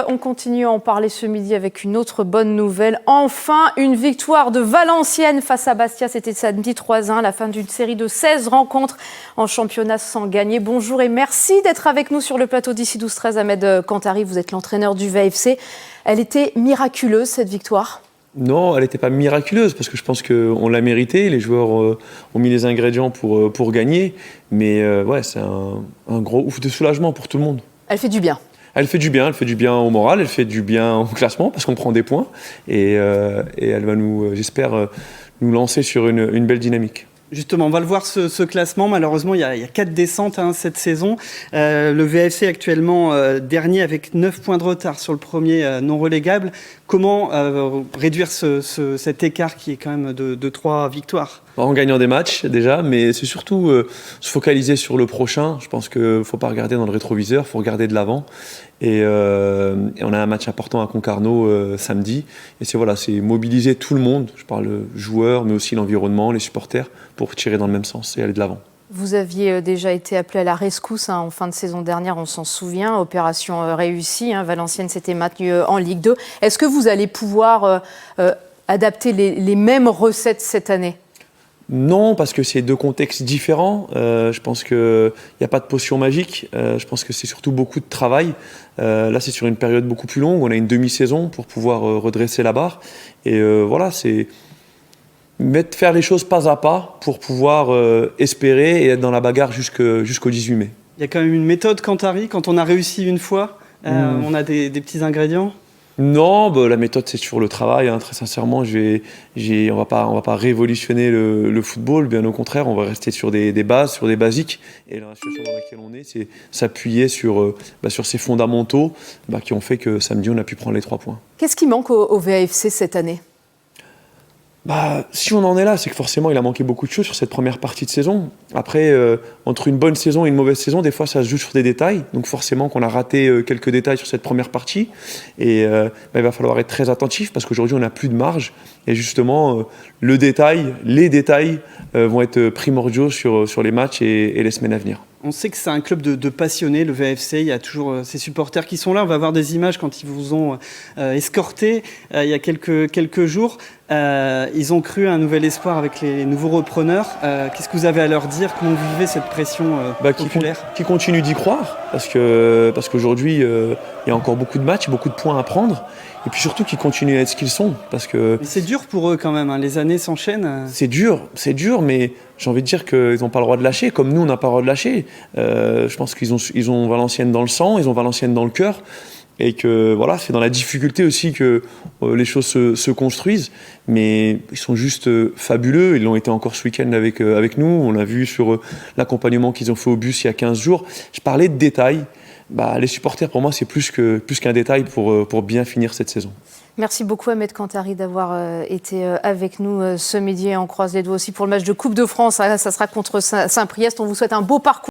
On continue à en parler ce midi avec une autre bonne nouvelle. Enfin, une victoire de Valenciennes face à Bastia. C'était samedi 3-1, la fin d'une série de 16 rencontres en championnat sans gagner. Bonjour et merci d'être avec nous sur le plateau d'ici 12-13. Ahmed Kantari, vous êtes l'entraîneur du VFC. Elle était miraculeuse, cette victoire? Non, elle n'était pas miraculeuse parce que je pense qu'on l'a mérité. Les joueurs ont mis les ingrédients pour gagner. Mais ouais, c'est un gros ouf de soulagement pour tout le monde. Elle fait du bien. Elle fait du bien au moral, elle fait du bien au classement parce qu'on prend des points et elle va j'espère, nous lancer sur une belle dynamique. Justement, on va le voir ce classement. Malheureusement, il y a 4 descentes cette saison. Le VFC actuellement dernier avec 9 points de retard sur le premier non relégable. Comment réduire cet écart qui est quand même de 3 victoires? En gagnant des matchs déjà, mais c'est surtout se focaliser sur le prochain. Je pense qu'il ne faut pas regarder dans le rétroviseur, il faut regarder de l'avant. Et on a un match important à Concarneau samedi. Et c'est mobiliser tout le monde, je parle joueurs, mais aussi l'environnement, les supporters, pour tirer dans le même sens et aller de l'avant. Vous aviez déjà été appelé à la rescousse en fin de saison dernière, on s'en souvient. Opération réussie, Valenciennes s'était maintenue en Ligue 2. Est-ce que vous allez pouvoir adapter les mêmes recettes cette année ? Non, parce que c'est 2 contextes différents. Je pense qu'il n'y a pas de potion magique. Je pense que c'est surtout beaucoup de travail. Là, c'est sur une période beaucoup plus longue. On a une demi-saison pour pouvoir redresser la barre. Et c'est faire les choses pas à pas pour pouvoir espérer et être dans la bagarre jusqu'au 18 mai. Il y a quand même une méthode, Kantari. Quand on a réussi une fois, on a des petits ingrédients. Non, la méthode c'est sur le travail. Très sincèrement, on va pas révolutionner le football. Bien au contraire, on va rester sur des bases, sur des basiques. Et la situation dans laquelle on est, c'est s'appuyer sur ces fondamentaux qui ont fait que samedi on a pu prendre les 3 points. Qu'est-ce qui manque au VFC cette année ? Si on en est là, c'est que forcément il a manqué beaucoup de choses sur cette première partie de saison. Après, entre une bonne saison et une mauvaise saison, des fois ça se joue sur des détails. Donc forcément qu'on a raté quelques détails sur cette première partie. Et il va falloir être très attentif parce qu'aujourd'hui on n'a plus de marge. Et justement, les détails vont être primordiaux sur les matchs et les semaines à venir. On sait que c'est un club de passionnés, le VFC. Il y a toujours ces supporters qui sont là. On va voir des images quand ils vous ont escorté il y a quelques jours. Ils ont cru à un nouvel espoir avec les nouveaux repreneurs. Qu'est-ce que vous avez à leur dire? Comment vous vivez cette pression populaire? Qui continuent d'y croire parce qu'aujourd'hui, il y a encore beaucoup de matchs, beaucoup de points à prendre. Et puis surtout qu'ils continuent à être ce qu'ils sont. Mais c'est dur pour eux quand même, les années s'enchaînent. C'est dur, mais j'ai envie de dire qu'ils n'ont pas le droit de lâcher, comme nous on n'a pas le droit de lâcher. Je pense qu'ils ont Valenciennes dans le sang, ils ont Valenciennes dans le cœur. Et que c'est dans la difficulté aussi que les choses se construisent. Mais ils sont juste fabuleux. Ils l'ont été encore ce week-end avec nous. On l'a vu sur l'accompagnement qu'ils ont fait au bus il y a 15 jours. Je parlais de détails. Les supporters, pour moi, c'est plus qu'un détail pour bien finir cette saison. Merci beaucoup Ahmed Kantari d'avoir été avec nous ce midi. On croise les doigts aussi pour le match de Coupe de France. Ça sera contre Saint-Priest. On vous souhaite un beau parcours.